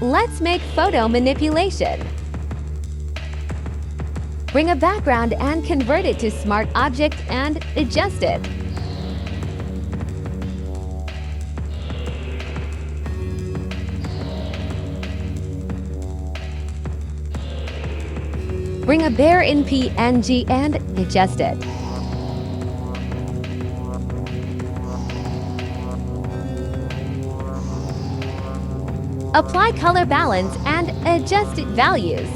Let's make photo manipulation. Bring a background and convert it to smart object and adjust it. Bring a bear in PNG and adjust it. Apply color balance and adjust values.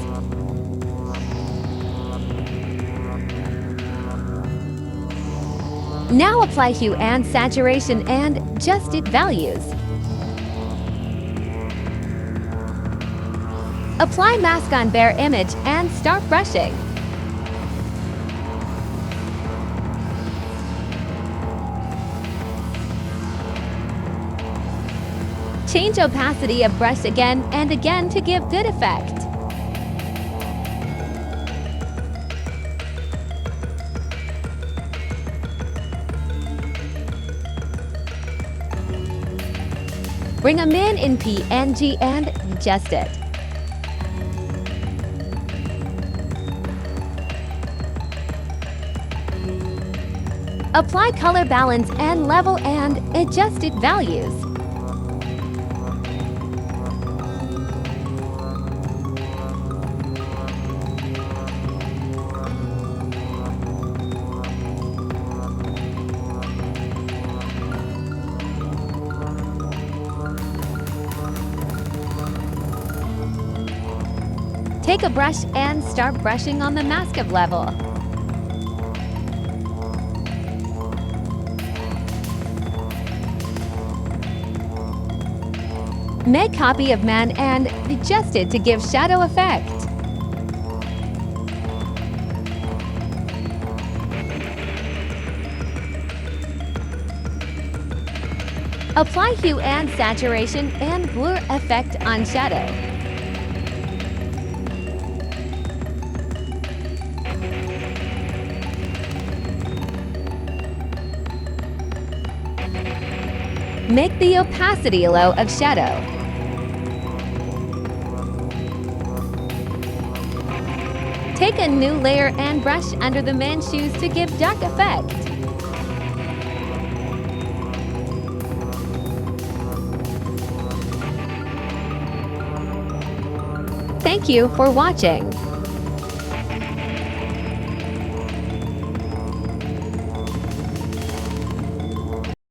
Now apply hue and saturation and adjust values. Apply mask on bear image and start brushing. Change opacity of brush again and again to give good effect. Bring a min in PNG and adjust it. Apply color balance and level and adjusted values. Take a brush and start brushing on the mask of level. Make copy of man and adjust it to give shadow effect. Apply hue and saturation and blur effect on shadow. Make the opacity low of shadow. Take a new layer and brush under the man's shoes to give dark effect. Thank you for watching.